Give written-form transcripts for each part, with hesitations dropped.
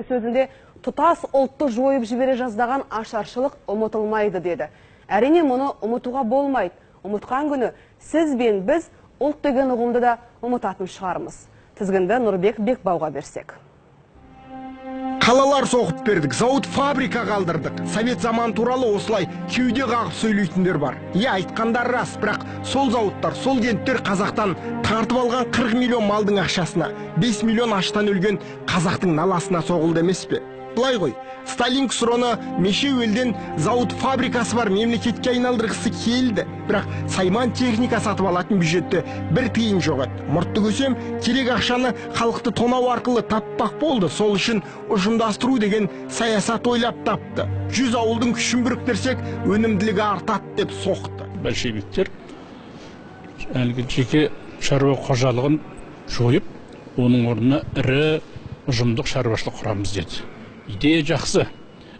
Сөзінде тұтас ұлтты жойып жібере жаздаған ашаршылық ұмытылмайды деді. Әрине мұны ұмытуға болмайды. Ұмытқан күні сіз бен біз ұлт деген ұғымды да ұмытатын шығармыз. Тізгінді Нұрбек Бекбауға берсек. Қалалар соғып бердік, зауыт фабрика қалдырдық. Совет заман туралы осылай кеуде қағып сөйлейтіндер бар. Айтқандар рас, бірақ сол зауыттар, сол кенттер қазақтан тартып алған 40 миллион малдың ақшасына, 5 миллион аштан өлген қазақтың наласына соғылды емес пе? Былай ғой, Сталин ксроны мешеу елден зауыт фабрикасы бар мемлекетке айналдырғысы келді. Бірақ сайман техника сатып алатын бюджетте бір тиын жоқ еді. Мұртты көсем, керек ақшаны халықты тонау арқылы таппақ болды. Сол үшін ұжымдастыру деген саясат ойлап тапты. 100 ауылдың күшін біріктірсек, өнімділігі артады деп соқты. Большевиктер әлгі жеке шаруа қожалығын жойып, оның орнына ірі ұжымдық шаруашылық құрамыз деді. Идея жақсы.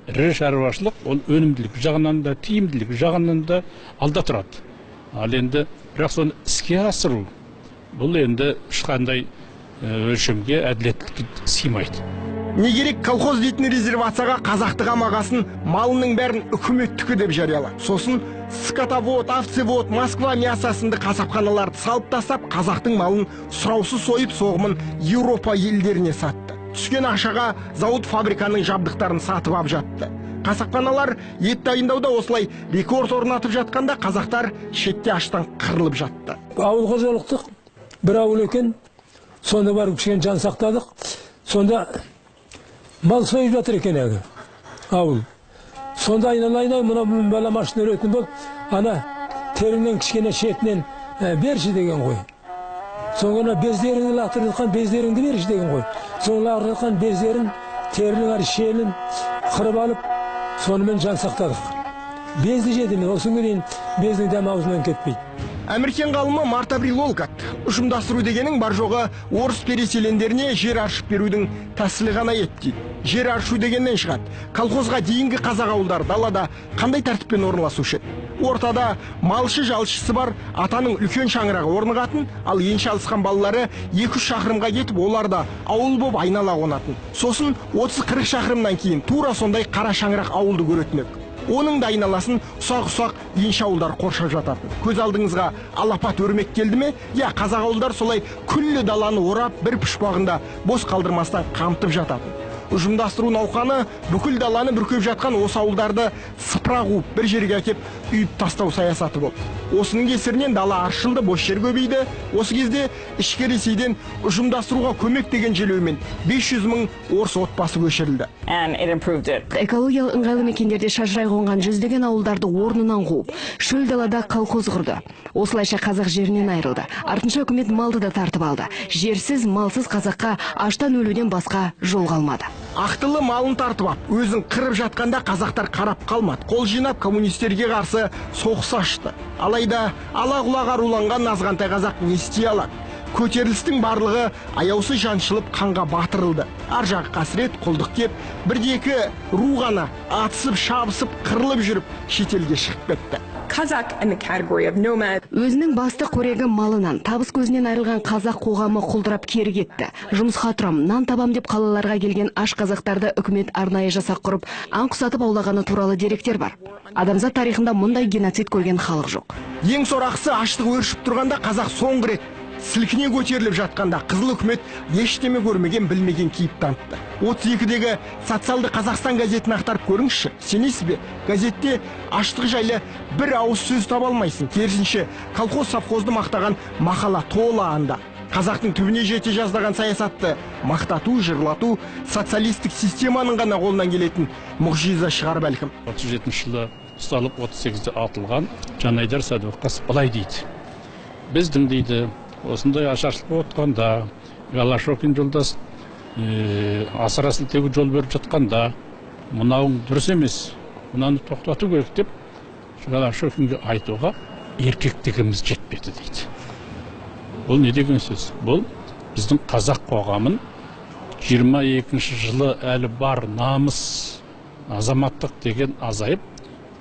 Ірі шаруашылық ол өнімділік жағынан да, тиімділік жағынан да алда тұрады. Ал енді бірақ соны іске асыру бұл енді ешқандай өлшемге, әділеттілікке сыймайды. Не керек колхоз дейтін резервацияға қазақты қамағасын малының бәрін үкіметтікі деп жариялады. Сосын скотовод, овцевод, Москва мясосынды қасапханаларды салып тастап, қазақтың малын сұраусыз сойып соғымын Еуропа елдеріне сатты. Түскен ақшаға зауыт фабриканың жабдықтарын сатып ап жатты. Қасапханалар ет дайындауда осылай рекорд орнатып жатқанда қазақтар шетте аштан қырылып жатты. Ауыл қожалықтық бір ауыл екен, сонда барып кішкене жан сақтадық. Сонда мал сойып жатыр екен әгі ауыл. Сонда айналайын, мұна бала машина өретін бол, ана теріңнен кішкене шетінен берші деген ғой. Соңына бездеріңді лақтырылған бездеріңді берші деген ғой. Соңына лақтырылған бездерін, терінің әрі шелін қырып алып, сонымен жан сақтадық. Безді жедімен, осыңғы дейін бездің дәм аузынан кетпейді. Әміркен ғалымы Марта Брилолкат. Ұжымдастыру дегенің бар жоғы орыс переселендеріне жер аршып берудің тәсілі ғана еді. Жер аршу дегеннен шығады. Колхозға дейінгі қазақ ауылдар далада қандай тәртіппен орналасушы еді? Ортада малшы жалшысы бар атаның үлкен шаңырағы орнығатын, ал енші алысқан балалары 2-3 шақырымға кетіп, олар да ауыл боп айнала қонатын. Сосын 30-40 шақырымнан кейін тура сондай қара шаңырақ ауылды көретін ек. Оның да айналасын ұсақ-ұсақ енші ауылдар қоршап жататын. Көз алдыңызға алапат өрмек келді ме? Қазақ ауылдар солай күллі даланы орап, бір пұшпағында бос қалдырмастан қамтып жататын. Ұжымдастыру науқаны бүкіл даланы бүркеп жатқан осы ауылдарды сыпыра қуып бір жерге әкеп үйіп тастау саясаты болды. Осының кесірінен дала аршылды, бос жер көбейді. Осы кезде ішкі Ресейден ұжымдастыруға көмек деген желеумен 500 мың орыс отбасы көшірілді. Экологиялық ыңғайлы мекендерде шашырай қонған жүздеген ауылдарды орнынан қуып, шөл далада колхоз құрды. Осылайша қазақ жерінен айырылды. Артынша үкімет малды да тартып алды. Жерсіз, малсыз қазаққа аштан өлуден басқа жол қалмады. Ақтылы малын тартып ап, өзін қырып жатқанда қазақтар қарап қалмады. Қол жинап коммунистерге қарсы соғыс ашты. Алайда ала-құлақ аруланған азғантай қазақ не істей алады? Көтерілістің барлығы аяусыз жаншылып қанға батырылды. Ар жағы қасірет, құлдық кеп, бірде-екі ру ғана атысып, шабысып, қырылып жүріп шетелге шығып кетті. Өзінің басты қорегі малынан, табыс көзінен айырылған қазақ қоғамы құлдырап кері кетті. Жұмысқа тұрам, нан табам деп қалаларға келген аш қазақтарды үкімет арнайы жасақ құрып, аң құсатып аулағаны туралы деректер бар. Адамзат тарихында мұндай геноцид көрген халық жоқ. Ең сорақысы аштық өршіп тұрғанда қазақ соңғы рет сілкіне көтеріліп жатқанда қызыл үкімет ештеме көрмеген, білмеген кейіп танытты. 32-дегі социалды Қазақстан газетін ақтарып көріңізші. Сенесіз бе? Газетте аштық жайлы бір ауыз сөз таба алмайсың. Керісінше колхоз совхозды мақтаған мақала толы анда. Қазақтың түбіне жете жаздаған саясатты мақтату, жырлату социалистік системаның ғана қолынан келетін мұғжиза шығар бәлкім. 37 жылы ұсталып 38-де атылған Жанайдар Сәдуақас былай дейді. Біздің дейді, осындай ашаршылық отқанда, Голошокин жолдас асыра сілтеуге жол беріп жатқанда, мұнауың дұрыс емес, мұнаны тоқтату керек деп Голошокинге айтуға еркектігіміз жетпеді дейді. Бұл не деген сөз? Бұл біздің қазақ қоғамын 22 жылы әлі бар намыс, азаматтық деген азайып,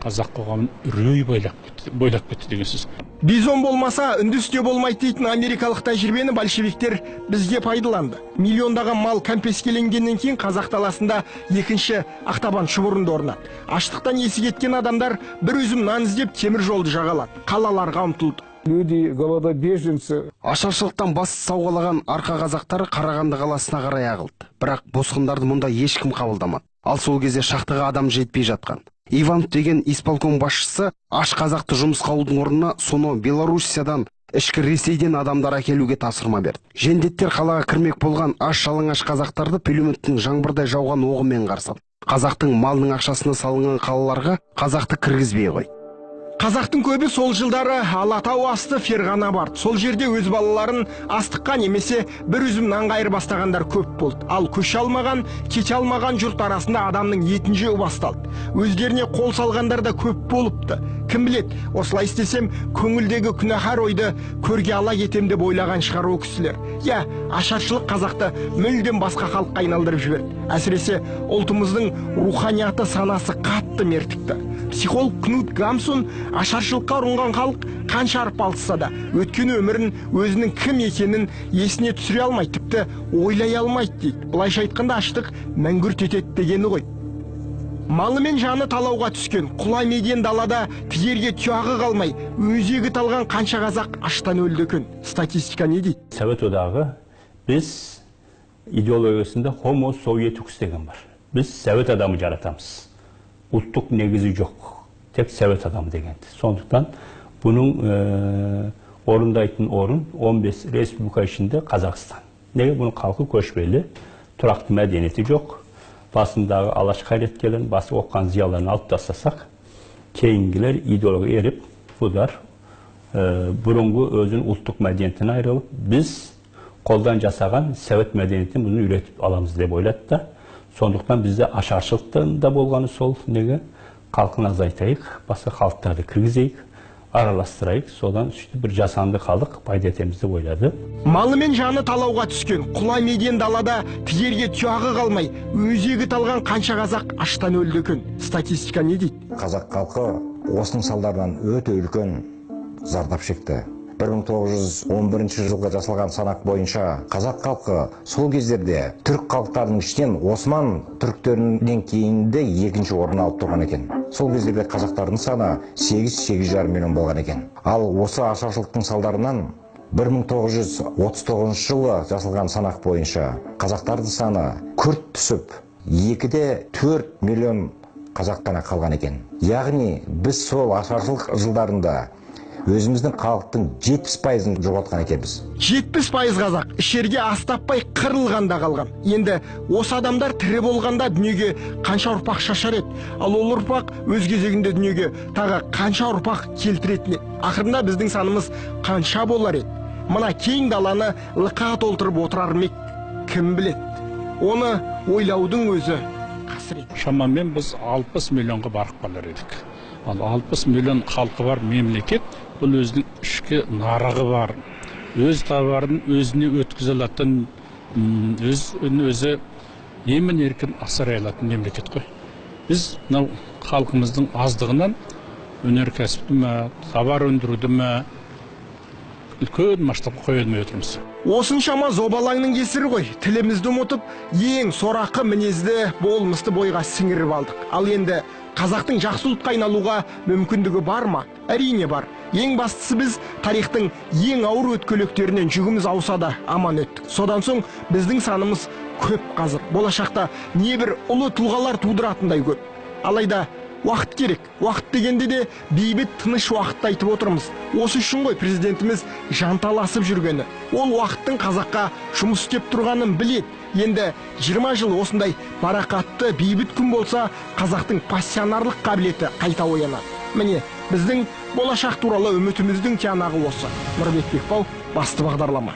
қазақ қоғамын үрей бойлап кетті деген сөз. Бизон болмаса үндісте болмайды дейтін америкалық тәжірибені большевиктер бізге пайдаланды. Миллиондаған мал кәмпескеленгеннен кейін қазақ даласында екінші ақтабан шұбырынды орнады. Аштықтан есі кеткен адамдар бір үзім нан іздеп темір жолды жағалады. Қалаларға ұмтылды. Люди, голода, беженцы. Ашаршылықтан бас сауғалаған арқа қазақтары Қарағанды қаласына қарай ағылды. Бірақ босқындарды мұнда ешкім қабылдамады. Ал сол кезде шақтыға адам жетпей жатқан. Иванов деген исполком басшысы аш қазақты жұмысқа алудың орнына соны Белоруссиядан, ішкі Ресейден адамдар әкелуге тапсырма берді. Жендеттер қалаға кірмек болған аш жалаңаш қазақтарды пулеметтің жаңбырдай жауған оғымен қарсы алды. Қазақтың малының ақшасына салынған қалаларға қазақты кіргізбей қойды. Қазақтың көбі сол жылдары Алатау асты Ферғана барды. Сол жерде өз балаларын астыққа немесе бір үзім нанға айырбастағандар көп болды. Ал көше алмаған, кете алмаған жұрт арасында адамның етін жеу басталды. Өздеріне қол салғандар да көп болыпты. Кім білет, осылай істесем, көңілдегі күнәһар ойды көрге ала кетем деп ойлаған шығар о кісілер. Я, ашаршылық қазақты мүлдем басқа халыққа айналдырып жіберді. Әсіресе ұлтымыздың руханияты санасы қатты мертікті. Психолог Кнут Гамсун ашаршылыққа ұрынған халық қанша арпалысса да өткен өмірін өзінің кім екенін есіне түсіре алмайды, тіпті ойлай алмайды дейді. Былайша айтқанда аштық мәңгүрт етеді дегені ғой. Малы мен жаны талауға түскен құла меден далада тиерге тұяғы қалмай өзегі талған қанша қазақ аштан өлді екен. Статистика не дейді? Совет одағы біз идеологиясында homo sovietikus деген бар. Біз совет адамы жаратамыз. Ұлттық негізі жоқ. Тек совет адамы дегенді. Сондықтан бұның орындайтын орын 15 республика ішінде Қазақстан. Неге бұның халқы көшпелі, тұрақты мәдениеті жоқ. Басындағы алаш қайраткерлерін, басы оққан зияларын алып тастасақ, кейінгілер идеология еріп, бұдар бұрынғы өзінің ұлттық мәдениетіне айырылып, біз қолдан жасаған совет мәдениетін бұны үйретіп аламыз деп ойлады да. Сондықтан бізде ашаршылықтың да болғаны сол, неге халқын азайтайық, басқа халықтарды кіргізейік, араластырайық, содан бір жасанды халық пайда етеміз деп ойлады. Малы мен жаны талауға түскен құла меден далада тиерге тұяғы қалмай өзегі талған қанша қазақ аштан өлді екен. Статистика не дейді? Қазақ халқы осының салдарынан өте үлкен зардап шекті. 1911 жылға жасалған санақ бойынша қазақ халқы сол кездерде түрік халықтарының ішінен Осман түріктерінен кейінді екінші орын алып тұрған екен. Сол кездерде қазақтардың саны 8-8,5 миллион болған екен. Ал осы ашаршылықтың салдарынан 1939 жылы жасалған санақ бойынша қазақтардың саны күрт түсіп 2-4 миллион қазақ қана қалған екен. Яғни біз сол ашаршылық жылдарында өзіміздің халықтың 70%-ын жоғалтқан екенбіз. 70% қазақ ішерге ас таппай қырылғанда қалған. Енді осы адамдар тірі болғанда дүниеге қанша ұрпақ шашар еді, ал ол ұрпақ өз кезегінде дүниеге тағы қанша ұрпақ келтіретін еді. Ақырында біздің санымыз қанша болар еді. Мына кең даланы лықа толтырып отырар ма еді? Кім біледі? Оны ойлаудың өзі қасірет. Шамамен біз 60 миллионға барып қалар едік. Ал 60 миллион халқы бар мемлекет, бұл өзінің ішкі нарығы бар. Өз товарын өзіне өткізе алатын, өзі емін еркін асыра алатын мемлекет қой. Біз халқымыздың аздығынан өнеркәсіпті ме, товар өндіруді ме, үлкен масштабқа қоя алмай отырмыз. Осыншама зобалаңның кесірі ғой. Тілімізді ұмытып, ең сорақы мінезді, болмысты бойға сіңіріп алдық. Ал енді қазақтың жақсы ұлтқа айналуға мүмкіндігі бар ма? Әрине бар. Ең бастысы біз тарихтың ең ауыр өткелектерінен жүгіміз ауса да аман өттік. Содан соң біздің санымыз көп қазір. Болашақта небір ұлы тұлғалар тудыратындай көп. Алайда уақыт керек. Уақыт дегенде де бейбіт тыныш уақытты айтып отырмыз. Осы үшін ғой президентіміз жанталасып жүргені. Ол уақыттың қазаққа жұмыс істеп тұрғанын білет. Енді 20 жыл осындай барақатты бейбіт күн болса, қазақтың пассионарлық қабілеті қайта оянады. Міне, біздің болашақ туралы үмітіміздің тиянағы осы. Нұрбек Бекбау, басты бағдарлама.